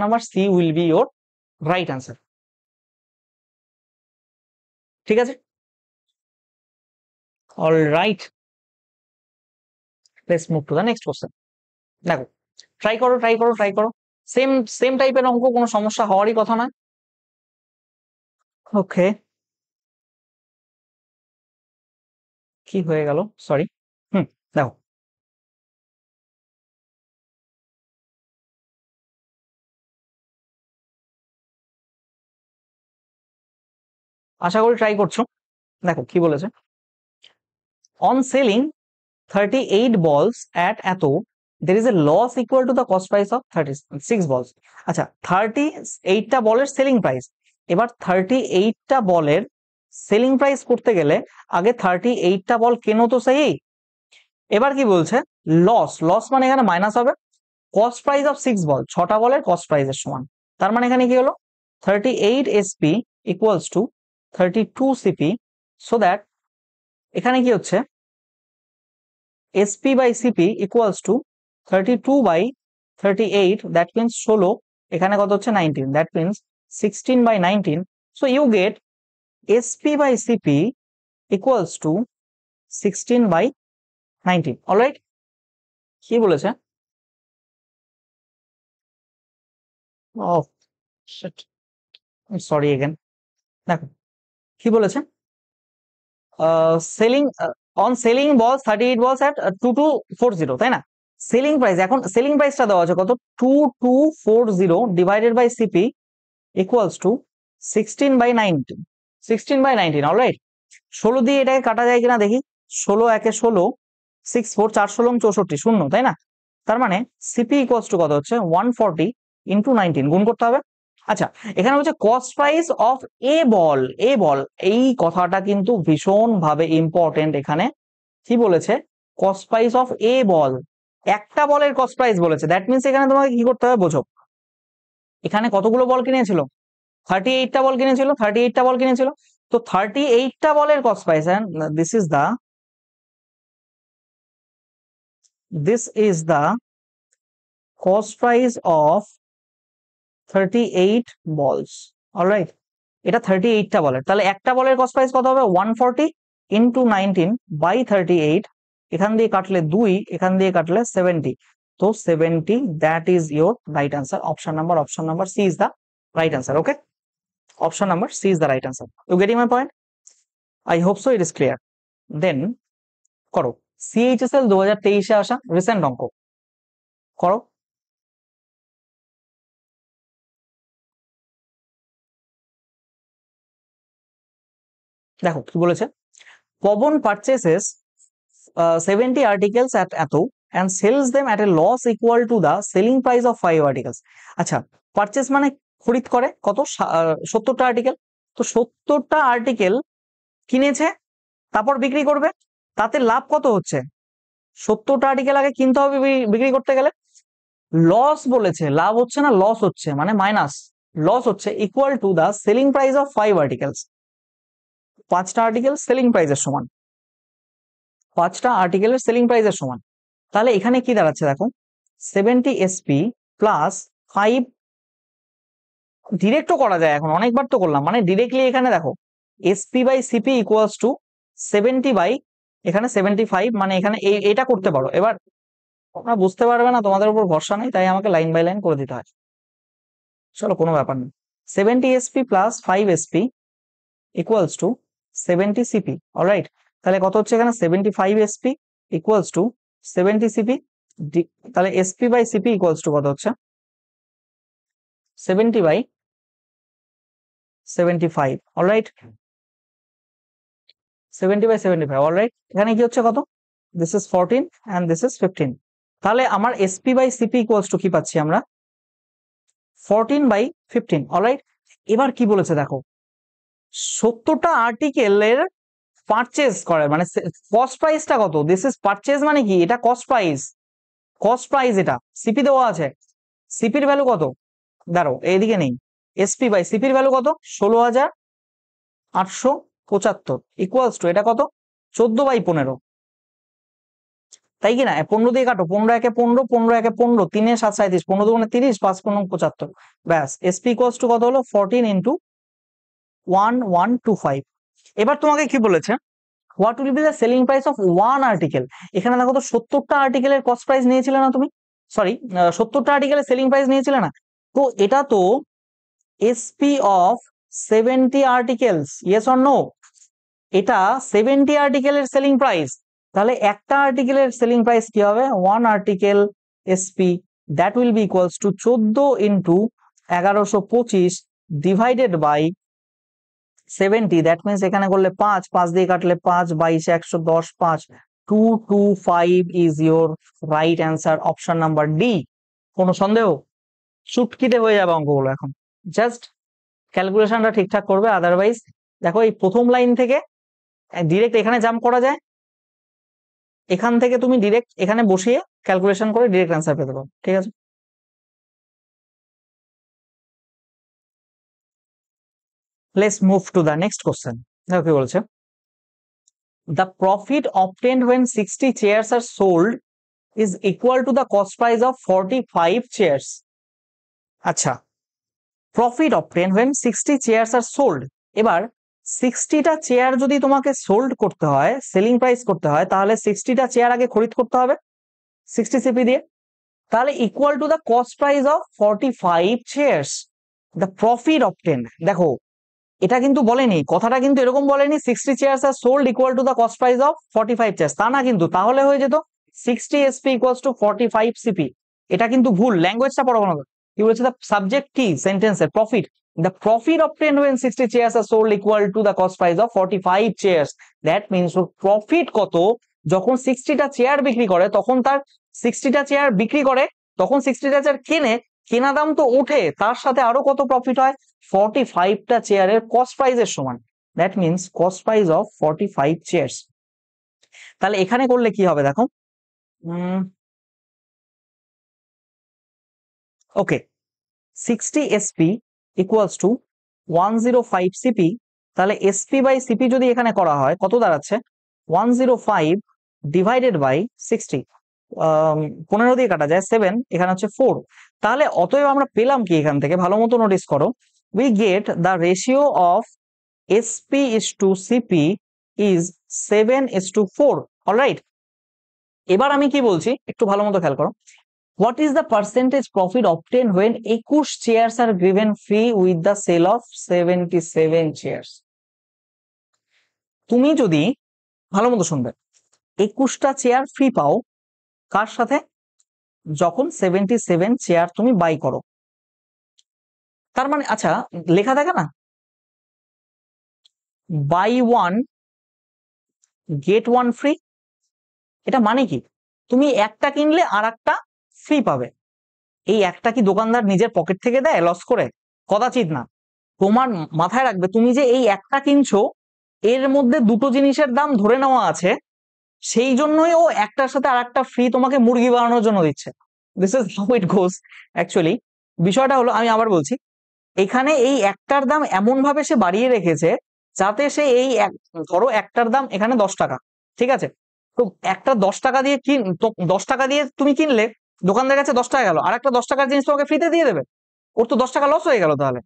number C will be your right answer. ঠিক আছে, all right, let's move to the next question. দেখো try করো। Same same টাইপের অঙ্ক, কোনো সমস্যা হওয়ারই কথা নয়। ওকে, কি হয়ে গেল, সরি। দেখো আশা করি ট্রাই করছো। দেখো কি বলেছে, অন সেলিং 38 balls at এত there is a loss equal to the cost price of 36 balls। আচ্ছা 38টা বলের সেলিং প্রাইস, এবার 38টা বলের সেলিং প্রাইস করতে গেলে আগে 38টা বল কেনো তো সেই। এবার কি বলছে, লস মানে এখানে মাইনাস হবে কস্ট প্রাইস অফ 6 বল, 6টা বলের কস্ট প্রাইসের সমান। তার মানে এখানে কি হলো 38 SP equals two 32 CP. So that এখানে কি হচ্ছে, SP by CP equals to 32 by 38, that means 16, এখানে কত হচ্ছে 19, that means 16 by 19। so you get SP by CP equals to 16 by 19। alright, কি বলেছে, oh shit, I'm sorry again। দেখো কি বলেছে, সেলিং অন সেলিং বলস 38 বলস এট 2240, তাই না। সেলিং প্রাইস, এখন সেলিং প্রাইসটা দেওয়া আছে কত, 2240 divided by CP equals to 16 by 19, 16 by 19। Alright, 16 দিয়ে এটাকে কাটা যায় কিনা দেখি, 16 একে 16, 6 4 4 16 64 শূন্য, তাই না। তার মানে সিপি ইকুয়ালস টু কত হচ্ছে 140 ইন্টু 19, গুণ করতে হবে। আচ্ছা এখানে হচ্ছে কস্ট প্রাইস অফ এ বল, এ বল, এই কথাটা কিন্তু ভীষণ ভাবে ইম্পর্টেন্ট। এখানে কি বলেছে, কস্ট প্রাইস অফ এ বল, একটা বলের কস্ট প্রাইস বলেছে, দ্যাট মিনস এখানে তোমাকে কি করতে হবে বোঝো, এখানে কতগুলো বল কিনেছিল, 38টা বল কিনেছিল, 38টা বল কিনেছিল। তো 38টা বলের cost price, and this is the cost price of 38 balls। Alright, এটা 38টা বলের, তাহলে একটা বলের কস্ট প্রাইস কত হবে 140 ইন্টু 19 বাই 38। এখান দিয়ে কাটলে 2, এখান দিয়ে কাটলে 70, তো 70, that is your right answer. Option number C is the right answer. Okay, option number C is the right answer. You getting my point? I hope so it is clear. Then করো CHSL 2023-এ আসা recent অঙ্ক করো। দেখো কি বলেছে, Pawan পারচেসেস 70 articles at এত and sells them at a loss equal to the selling price of 5 articles। আচ্ছা purchase মানে খরিদ করে কত, 70টা আর্টিকেল। তো 70টা আর্টিকেল কিনেছে, তারপর বিক্রি করবে, তাতে লাভ কত হচ্ছে, 70টা আর্টিকেল আগে কিনতে হবে বিক্রি করতে গেলে। লস বলেছে, লাভ হচ্ছে না, লস হচ্ছে, মানে মাইনাস, লস হচ্ছে equal to the selling price of 5 articles. 5টা আর্টিকেল সেলিং প্রাইসের সমান, 5টা আর্টিকেলের সেলিং প্রাইসের সমান। তাহলে এখানে কি দাঁড়াচ্ছে দেখো, 70 SP প্লাস 5 ডিরেক্টও করা যায়, এখন অনেকবার তো করলাম, মানে ডিরেক্টলি এখানে দেখো SP by CP equals to 70 by এখানে 75, মানে এখানে এটা করতে পারো। এবার তোমরা বুঝতে পারবে না, তোমাদের উপর ভরসা নেই, তাই আমাকে লাইন বাই লাইন করে দিতে হয়। চলো কোনো ব্যাপার নেই। 70 SP plus 5 SP equals to 70 CP. Alright, তাহলে কত হচ্ছে এখানে 75 এসপি ইকুয়ালস টু 70 সিপি। তাহলে SP by CP equals to কত হচ্ছে 70 বাই 75। Alright, 70 by 75। অলরাইট, এখানে কি হচ্ছে কত, this is 14 and this is 15। তাহলে আমার SP by CP equals to কি পাচ্ছি আমরা 14 বাই 15। অলরাইট, এবার কি বলেছে দেখো, 70টা আর্টিকেলের পারচেজ করে, মানে কস্ট প্রাইসটা কত, দিস ইজ পারচেজ মানে কি, এটা কস্ট প্রাইস, কস্ট প্রাইস এটা সিপি দেওয়া আছে, সিপির ভ্যালু কত, দাঁড়ো এইদিকে নেই, এসপি বাই সিপির ভ্যালু কত 16,875 ইকুয়ালস টু এটা কত 14 বাই 15, তাই কি না, 15 দিয়ে কাটো, 15 একে 15, 15 একে 15, 3 এ 7 37, 15 দুগুণে 30, 5 15 75, ব্যাস এসপি ইকুয়ালস টু কত হলো 14 ইন্টু 1125। এবার তোমাকে কি বলেছে, what will be the selling price of one article. এখানে দেখো তো 70টা আর্টিকেলের কস্ট প্রাইস নিয়েছিলে না তুমি, সরি 70টা আর্টিকেলের সেলিং প্রাইস নিয়েছিলে না, তো এটা তো SP of 70 articles, yes or no, এটা 70 আর্টিকেলের সেলিং প্রাইস। তাহলে একটা আর্টিকেলের সেলিং প্রাইস কি হবে, one article SP, that will be equals to 14 into 1125 divided by 70, that means এখানে করলে 5, 5 দিয়ে কাটলে 5, 22 110, 5 225 is your right answer, option number D. কোনো সন্দেহ, চুটকিতে হয়ে যাবে অঙ্কগুলো, এখন জাস্ট ক্যালকুলেশনটা ঠিকঠাক করবে, আদারওয়াইজ দেখো এই প্রথম লাইন থেকে ডিরেক্ট এখানে জাম্প করা যায়, এখান থেকে তুমি ডিরেক্ট এখানে বসিয়ে ক্যালকুলেশন করে ডিরেক্ট অ্যান্সার পেতে পারো, ঠিক আছে। Let's move to the next question. দেখো কি বলছে, the profit obtained when 60 chairs are sold is equal to the cost price of 45 chairs. আচ্ছা, profit obtained when 60 chairs are sold, এবার 60টা চেয়ার যদি তোমাকে সোল্ড করতে হয়, সেলিং প্রাইস করতে হয়, তাহলে 60টা চেয়ার আগে খরিদ করতে হবে 60 সিপি দিয়ে, তাহলে equal to the cost price of 45 chairs, the profit obtained। দেখো এটা কিন্তু বলেনি, কথাটা কিন্তু এরকম বলেনি 60 chairs are sold equal to the cost price of 45 chairs, তা না কিন্তু, তাহলে হয়ে যেত 60 এসপি ইকুয়ালস টু 45 সিপি, এটা কিন্তু ভুল, ল্যাঙ্গুয়েজটা পড়ো না। কি বলেছে, দ্য সাবজেক্ট কি সেন্টেন্সের profit, the profit obtained when 60 chairs are sold equal to the cost price of 45 chairs, that means profit কত যখন 60টা চেয়ার বিক্রি করে, তখন তার 60টা চেয়ার বিক্রি করে, তখন 60টা চেয়ার কেনে, কেনা দাম তো ওঠে, তার সাথে আরো কত প্রফিট হয় 45টা চেয়ারের কস্ট প্রাইসের সমান, that means cost price of 45 chairs. তাহলে এখানে করলে কি হবে দেখো, okay 60 SP equals to 105 CP, তাহলে এসপি বাই সিপি যদি এখানে করা হয় কত দাঁড়াচ্ছে 105 ডিভাইডেড বাই 60, 15 দিয়ে কাটা যায় 7, এখানে হচ্ছে 4, তাহলে অতএব আমরা পেলাম কি এখান থেকে, ভালো মতো নোটিস করো, we get the ratio of SP is to CP is 7:4. Alright, এবার আমি কি বলছি একটু ভালো মতো খেয়াল করো, what is the percentage profit obtained when 21 chairs are given free with the sale of 77 chairs। তুমি যদি ভালো মতো শুনবে, 21টা চেয়ার ফ্রি পাও কার সাথে, যখন 77 চেয়ার তুমি বাই করো, তার মানে আচ্ছা লেখা থাকে না buy one get one free, এটা মানে কি, তুমি একটা কিনলে আর একটা ফ্রি পাবে, এই একটা কি দোকানদার নিজের পকেট থেকে দেয় লস করে, কদাচিৎ না, তোমার মাথায় রাখবে তুমি যে এই একটা কিনছো এর মধ্যে দুটো জিনিসের দাম ধরে নেওয়া আছে, সেই জন্যই ও একটার সাথে আর একটা ফ্রি তোমাকে মুরগি বানানোর জন্য দিচ্ছে, this is how it goes actually. বিষয়টা হলো, আমি আবার বলছি, এখানে এই একটার দাম এমন ভাবে সে বাড়িয়ে রেখেছে যাতে সে এই ধরো একটার দাম এখানে 10 টাকা, ঠিক আছে, তো একটা 10 টাকা দিয়ে 10 টাকা দিয়ে তুমি কিনলে, দোকানদার কাছে 10 টাকা গেল, আর একটা 10 টাকার জিনিস তোমাকে ফ্রিতে দিয়ে দেবে, ওর তো 10 টাকা লস হয়ে গেল তাহলে,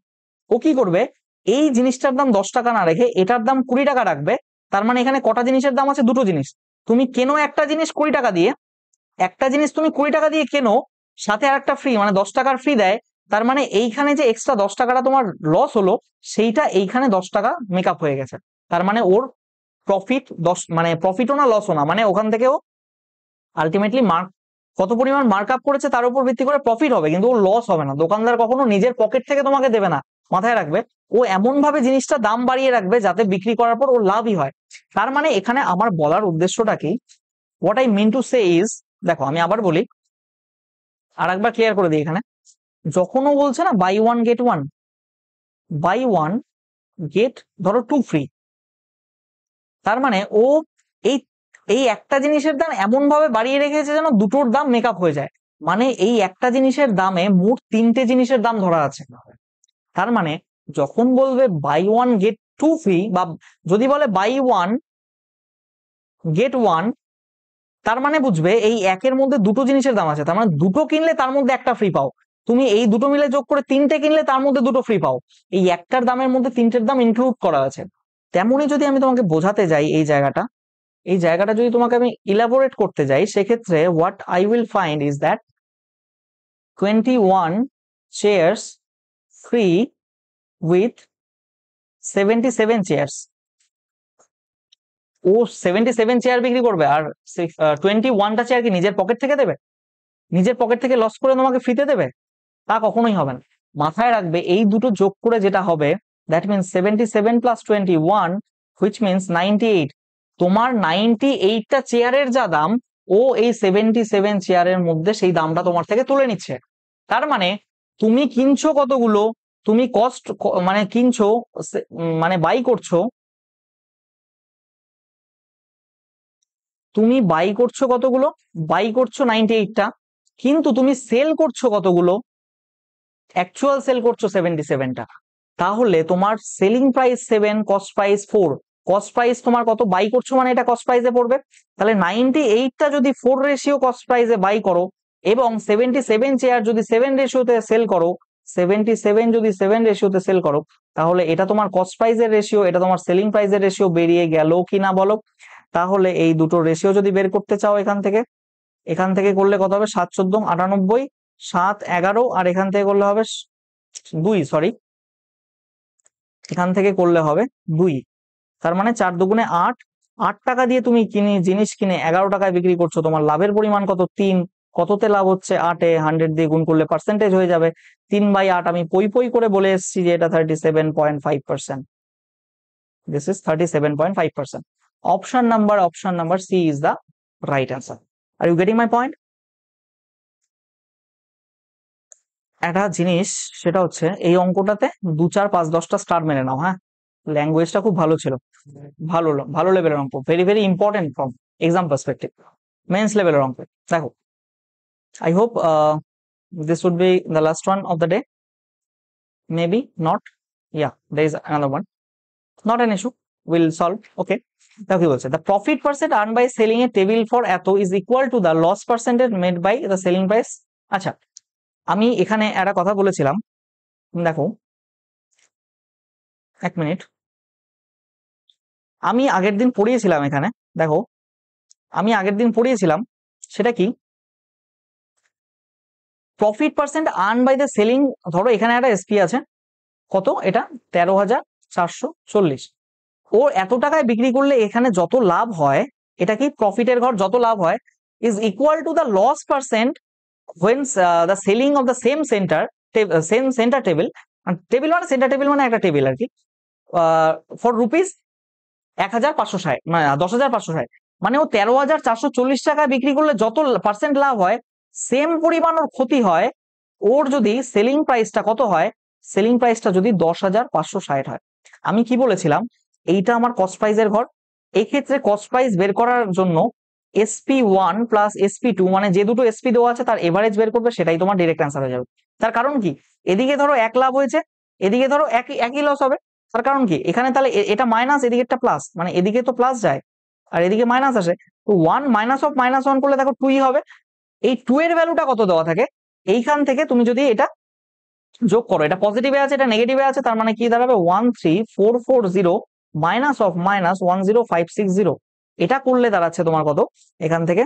ও কি করবে, এই জিনিসটার দাম 10 টাকা না রেখে এটার দাম 20 টাকা রাখবে। তার মানে এখানে কটা জিনিসের দাম আছে, দুটো জিনিস। তুমি কেনো একটা জিনিস 20 টাকা দিয়ে, একটা জিনিস তুমি 20 টাকা দিয়ে কেনো, সাথে আর একটা ফ্রি, মানে 10 টাকার ফ্রি দেয়। তার মানে এইখানে যে এক্সট্রা 10 টাকাটা তোমার লস হলো, সেইটা এইখানে 10 টাকা মেকআপ হয়ে গেছে। তার মানে ওর প্রফিট 10, মানে প্রফিটও না লসও না, মানে ওখান থেকেও আলটিমেটলি কত পরিমাণ মার্কআপ করেছে তার উপর ভিত্তি করে প্রফিট হবে, কিন্তু ও লস হবে না। দোকানদার কখনো নিজের পকেট থেকে তোমাকে দেবে না, মাথায় রাখবে। ও এমন ভাবে জিনিসটা দাম বাড়িয়ে রাখবে যাতে বিক্রি করার পর ওর লাভই হয়। তার মানে এখানে আমার বলার উদ্দেশ্যটা কি, what I mean to say is, দেখো আমি আবার বলি, আর একবার ক্লিয়ার করে দিই। এখানে যখন ও বলছে না buy one get one, buy one get ধরো 2 ফ্রি, তার মানে ও এই এই একটা জিনিসের দাম এমন ভাবে বাড়িয়ে রেখেছে যেন দুটোর দাম মেকআপ হয়ে যায়। মানে এই একটা জিনিসের দামে মোট 3টে জিনিসের দাম ধরা আছে। তার মানে যখন বলবে বাই ওয়ান গেট 2 ফ্রি, বা যদি বলে বাই ওয়ান গেট ওয়ান, তার মানে বুঝবে এই একের মধ্যে দুটো জিনিসের দাম আছে। তার মানে দুটো কিনলে তার মধ্যে একটা ফ্রি পাও। তুমি এই দুটো মিলে যোগ করে 3টে কিনলে তার মধ্যে দুটো ফ্রি পাও। এই একটার দামের মধ্যে 3টের দাম ইনক্লুড করা আছে। তেমনই যদি আমি তোমাকে বোঝাতে যাই এই জায়গাটা যদি তোমাকে আমি ইলাবোরেট করতে যাই, সেক্ষেত্রে what I will find is that 21 chairs free with 77 chairs. ও 77 চেয়ার বিক্রি করবে, আর 21টা চেয়ার কি নিজের পকেট থেকে দেবে? নিজের পকেট থেকে লস করে তোমাকে ফ্রিতে দেবে? তা কখনোই হবে না। মাথায় রাখবে এই দুটো যোগ করে যেটা হবে, that means 77 plus 21, which means 98। তোমার 98টা চেয়ারের যা দাম, ও এই 77 চেয়ারের মধ্যে সেই দামটা তোমার থেকে তুলে নিচ্ছে। তার মানে তুমি কিনছো কতগুলো, তুমি কস্ট মানে কিনছো, মানে বাই করছো, তুমি বাই করছো কতগুলো, বাই করছো 98টা, কিন্তু তুমি সেল করছো কতগুলো, অ্যাকচুয়াল সেল করছো 77টা। তাহলে তোমার selling price 7, cost price 4। Cost price তোমার কত, বাই করছো মানে এটা কস্ট প্রাইসে পড়বে। তাহলে 98টা যদি 4 রেশিও কস্ট প্রাইসে বাই করো, এবং 77 চেয়ার যদি 7 রেশিওতে সেল করো, 77 যদি 7 রেশিওতে সেল করো, তাহলে এটা তোমার কস্ট প্রাইসের রেশিও, এটা তোমার সেলিং প্রাইসের রেশিও বেরিয়ে গেল কিনা বলো? তাহলে এই দুটো রেশিও যদি বের করতে চাও এখান থেকে করলে কত হবে, 7 14 98, 7 11, আর এখান থেকে করলে হবে 2, সরি, এখান থেকে করলে হবে 2। তার মানে 4 দুগুণে 8, 8 টাকা দিয়ে তুমি জিনিস কিনে 11 টাকায় বিক্রি করছো, তোমার লাভের পরিমাণ কত, 3। কততে লাভ হচ্ছে, 8-এ 100 দিয়ে গুণ করলে পার্সেন্টেজ হয়ে যাবে 3/8। আমি পই পই করে বলে এসেছি যে এটা 37.5%। This is 37.5%। Option number C is the right answer. Are you getting my point? একটা জিনিস, সেটা হচ্ছে এই অঙ্কটাতে 2 4 5 10টা স্টার মেরে নাও। হ্যাঁ, ল্যাঙ্গুয়েজটা খুব ভালো ছিল, ভালো ভালো লেভেলের অঙ্ক, very very important from exam perspective, mains লেভেলের অঙ্ক। দেখো, I hope this would be the last one of the day. Maybe not. Yeah, there is another one. Not an issue. We'll solve. Okay. দেখো কি বলছে, the profit percent earned by selling a table for এত is equal to the loss percentage made by the selling price. আচ্ছা, আমি এখানে একটা কথা বলেছিলাম, দেখো 1 মিনিট, আমি আগের দিন পড়িয়েছিলাম এখানে, দেখো আমি আগের দিন পড়িয়েছিলাম, সেটা কি, profit percent earn by the selling. ধরো এখানে একটা এসপি আছে, কত, এটা 13,440। ও এত টাকায় বিক্রি করলে এখানে যত লাভ হয়, এটা কি প্রফিটের ঘর, যত লাভ হয় is equal to the loss percent when the selling of the same center table, table মানে সেন্টার টেবিল মানে একটা টেবিল আর কি, ফর রুপিস 1,560, মানে 10,560। মানে ও 13,440 টাকায় বিক্রি করলে যত পার্সেন্ট লাভ হয়, সেম পরিমাণ ওর ক্ষতি হয় ওর যদি সেলিং প্রাইসটা কত হয়, সেলিং প্রাইসটা যদি 10,560 হয়। আমি কি বলেছিলাম, এইটা আমার কস্ট প্রাইসের ঘর। এই ক্ষেত্রে কস্ট প্রাইস বের করার জন্য SP1 প্লাস SP2, মানে যে দুটো SP দেওয়া আছে তার এভারেজ বের করবে, সেটাই তোমার ডিরেক্ট অ্যান্সার হয়ে যাবে। তার কারণ কি, এদিকে ধরো 1 লাভ হয়েছে, এদিকে ধরো একই লস হবে। তার কারণ কি, এখানে তাহলে এটা মাইনাস, এদিকে একটা প্লাস, মানে এদিকে তো প্লাস যায় আর এদিকে মাইনাস আসে, তো 1 মাইনাস অফ -1 করলে দেখো 2ই হবে। এই 2 এর ভ্যালুটা কত দেওয়া থাকে, এইখান থেকে তুমি যদি এটা যোগ করো, এটা পজিটিভে আছে, এটা নেগেটিভে আছে, তার মানে কি দাঁড়াবে 13440 মাইনাস অফ মাইনাস 10560। এটা করলে দাঁড়াচ্ছে তোমার কত, এখান থেকে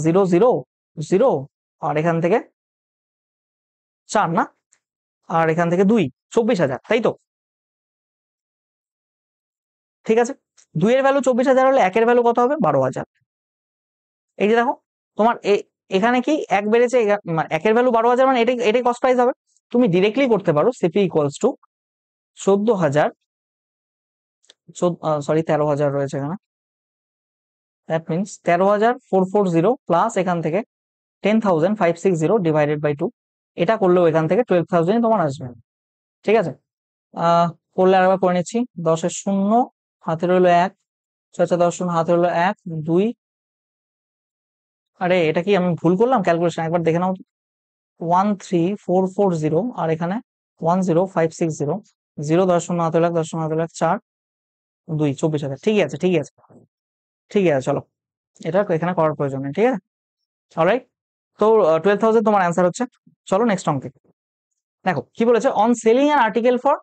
000 আর এখান থেকে 4 না, আর এখান থেকে 2, 24,000, তাই তো? ঠিক আছে, 2 এর ভ্যালু 24,000 হলে 1 এর ভ্যালু কত হবে, 12,000। এই যে দেখো তোমার এখানে কি 1 বেড়েছে, 1 এর ভ্যালু 12,000, মানে এটাই কস্ট প্রাইস হবে। তুমি ডিরেক্টলি করতে পারো সিপি ইকুয়ালস টু 14,000, সরি 13,000 রয়েছে এখানে, দ্যাট মিনস 13,440 প্লাস এখান থেকে 10,560 ডিভাইডেড বাই 2। এটা করলেও এখান থেকে 12,000 তোমার আসবে। ঠিক আছে, করলে আরেকবার করে নিচ্ছি। 10 এর 0 হাতে রইলো 1, 6 10 শূন্য হাতে রইলো 1 2। আরে এটা কি আমি ভুল করলাম ক্যালকুলেশন, একবার দেখে নাও। 13,440 আর এখানে 10,560, 0 10 শূন্য হাতে রইলো 1, 10 শূন্য হাতে রইলো 1, 4 2, 24,000। ঠিকই আছে, ঠিকই আছে, ঠিকই আছে। চলো এটা এখানে করার প্রয়োজন নেই, ঠিক আছে। অলরাইট, তো 12,000 তোমার অ্যান্সার হচ্ছে। চলো নেক্সট অঙ্কে দেখো কি বলেছে। On selling an article for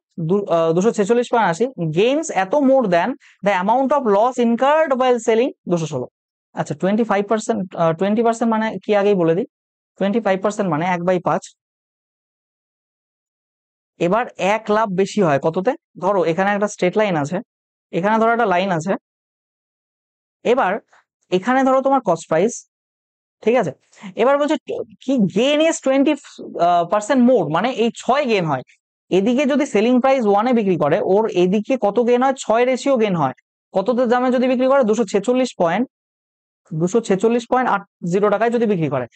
246.80 gains এত more than the amount of loss incurred while selling 216। আচ্ছা 25%, 20% মানে কি আগেই বলে দিই। 25% মানে 1/5। এবার 1 লাভ বেশি হয় কততে, ধরো এখানে একটা স্ট্রেট লাইন আছে, এখানে ধরো একটা লাইন আছে, এবার এখানে ধরো তোমার কস্ট প্রাইস, ঠিক আছে। এবার বলছে কি গেন ইজ 20% মোর, মানে এই 6 গেন হয়। এদিকে যদি সেলিং প্রাইস 1 এ বিক্রি করে, ওর এদিকে কত গেন হয়, 6 রেশিও গেন হয়। কততে দামে যদি বিক্রি করে, 246.80 টাকায় যদি বিক্রি করে,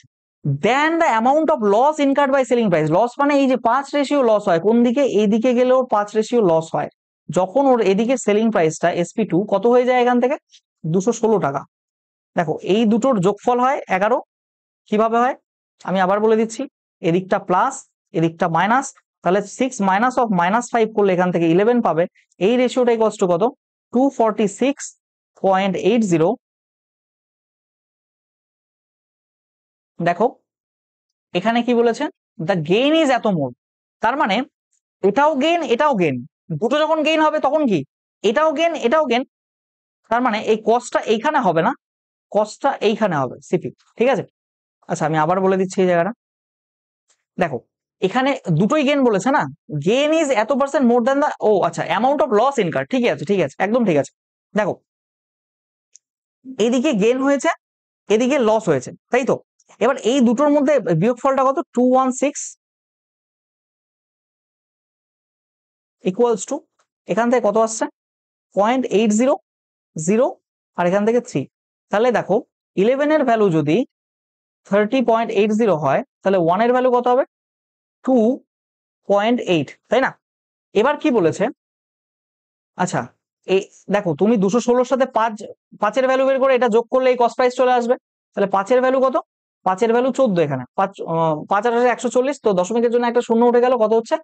then the amount of loss incurred by selling price. Loss মানে এই যে 5 রেশিও লস হয়, কোন দিকে, এইদিকে গেলে ওর 5 রেশিও লস হয়, যখন ওর এদিকে সেলিং প্রাইসটা SP2 কত হয়ে যায় এখান থেকে, 216 টাকা। দেখো এই দুটোর যোগফল হয় 11। কিভাবে হয় আমি আবার বলে দিচ্ছি, এদিকটা প্লাস এদিকটা মাইনাস, তাহলে 6 মাইনাস অফ -5 করলে এখান থেকে 11 পাবে। এই রেশিওটাই কষ্ট কত, 246.80। দেখো এখানে কি বলেছে, দ্য গেইন ইজ এত মোর, তার মানে এটাও গেইন এটাও গেইন, দুটো যখন গেইন হবে তখন কি, এটাও গেইন এটাও গেইন, তার মানে এই কস্টটা এইখানে হবে না, কস্টটা এইখানে হবে সিপি। ঠিক আছে, আচ্ছা আমি আবার বলে দিচ্ছি এই জায়গাটা। দেখো এখানে দুটোই গেন বলেছে না, গেন ইজ এত পার্সেন্ট মোর দ্যান দা, ও আচ্ছা অ্যামাউন্ট অফ লস ইনকার, ঠিক আছে ঠিক আছে একদম ঠিক আছে। দেখো এদিকে গেন হয়েছে, এদিকে লস হয়েছে, তাই তো। এবার এই দুটোর মধ্যে বিয়োগফলটা কত, 216 ইকুয়ালস টু, এখান থেকে কত আসছে 0.800 আর এখান থেকে 3। তাহলে দেখো 11 এর ভ্যালু যদি 30.80 হয়, তাহলে 1 এর ভ্যালু কত হবে, 2.8, তাই না। এবার কি বলেছে, আচ্ছা এই দেখো তুমি 216 সাথে 5 এর ভ্যালু বের করে এটা যোগ করলে এই কস্ট প্রাইস চলে আসবে। তাহলে 5 এর ভ্যালু কত, 5 এর ভ্যালু 14, এখানে 5 5 আর 140, তো দশমিকের জন্য একটা শূন্য উঠে গেল, কত হচ্ছে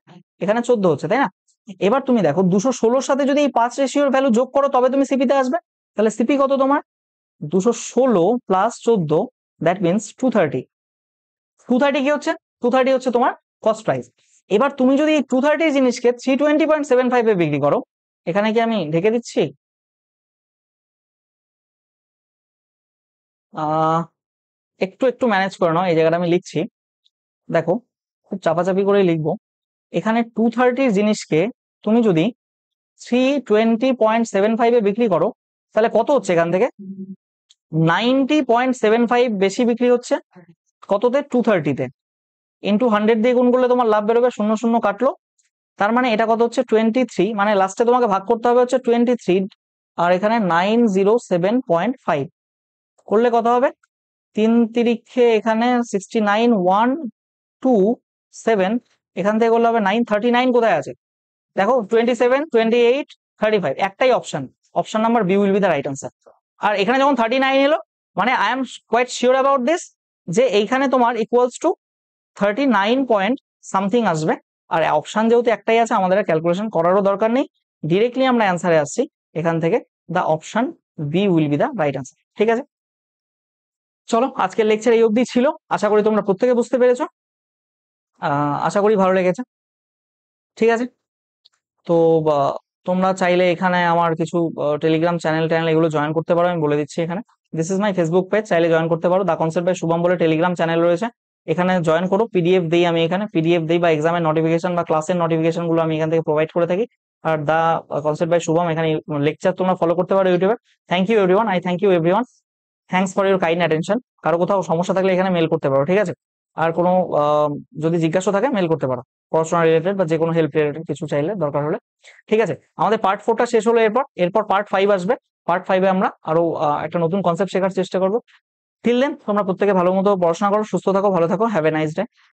এখানে 14 হচ্ছে, তাই না। এবার তুমি দেখো 216 সাথে যদি এই 5 রেশিওর ভ্যালু যোগ করো তবে তুমি সিপি তে আসবে। তাহলে সিপি কত তোমার, 216 প্লাস 14, দ্যাট মিনস 230। 230 কি হচ্ছে, 230 হচ্ছে তোমার কস্ট প্রাইস। এবার তুমি যদি 230 জিনিসকে 320.75 এ বিক্রি করো, এখানে কি আমি ঢেকে দিচ্ছি, একটু একটু ম্যানেজ করে নাও, এই জায়গাটা আমি লিখছি। দেখো খুব চাপাচাপি করে লিখবো, এখানে 230 জিনিসকে তুমি যদি 320.75 এ বিক্রি করো, তাহলে কত হচ্ছে এখান থেকে 90.75 বেশি বিক্রি হচ্ছে, কততে, 230 তে। ইন্টু 100 দিয়ে গুণ করলে তোমার লাভ বেরোবে, শূন্য শূন্য কাটলো, তার মানে এটা কত হচ্ছে 23, মানে লাস্টে তোমাকে ভাগ করতে হবে হচ্ছে 23 আর এখানে 907.5 করলে কত হবে, 3 তিরিক্ষে এখানে 69 127, এখান থেকে করলে হবে 939, কোথায় আছে দেখো 27 28 35, একটাই option, option number B will be the right answer. আর এখানে যখন 39 এলো, মানে I am quite sure about this, যে এইখানে তোমার ইকুয়ালস টু 39 পয়েন্ট সামথিং আসবে। আর অপশন যেহেতু একটাই আছে, আমাদের ক্যালকুলেশন করারও দরকার নেই, ডিরেক্টলি আমরা অ্যান্সারে আসছি এখান থেকে, the option B will be the right answer. ঠিক আছে, চলো আজকের লেকচার এই অবধি ছিল, আশা করি তোমরা প্রত্যেকে বুঝতে পেরেছো, আশা করি ভালো লেগেছে। ঠিক আছে। তো তোমরা চাইলে এখানে আমার কিছু টেলিগ্রাম চ্যানেল এগুলো জয়েন করতে পারো, আমি বলে দিচ্ছি এখানে। This is my Facebook page, চাইলে জয়েন করতে পারো। দা কনসেপ্ট বাই শুভম বলে টেলিগ্রাম চ্যানেল রয়েছে, এখানে জয়েন করো। পিডিএফ দিই আমি এখানে, পিডিএফ দিই বা এক্সামের নোটিফিকেশন বা ক্লাসের নোটিফিকেশন গুলো আমি এখান থেকে প্রোভাইড করে থাকি। আর দা কনসেপ্ট বাই শুভম এখানে লেকচার তোমরা ফলো করতে পারো ইউটিউবে। Thank you everyone, I thank you everyone, thanks for your kind attention. কারো কোথাও সমস্যা থাকলে এখানে মেল করতে পারো, ঠিক আছে। আর কোনো যদি জিজ্ঞাসা থাকে মেল করতে পারো, পড়াশোনা রিলেটেড বা যে কোনো হেল্প রিলেটেড কিছু চাইলে দরকার হলে। ঠিক আছে, আমাদের পার্ট 4টা শেষ হলো, এরপর এরপর পার্ট 5 আসবে। পার্ট 5-এ আমরা আরো একটা নতুন কনসেপ্ট শেখার চেষ্টা করবো। টিল দেন তোমরা প্রত্যেকে ভালো মতো পড়াশোনা করো, সুস্থ থাকো, ভালো থাকো, হ্যাভ এ নাইস ডে।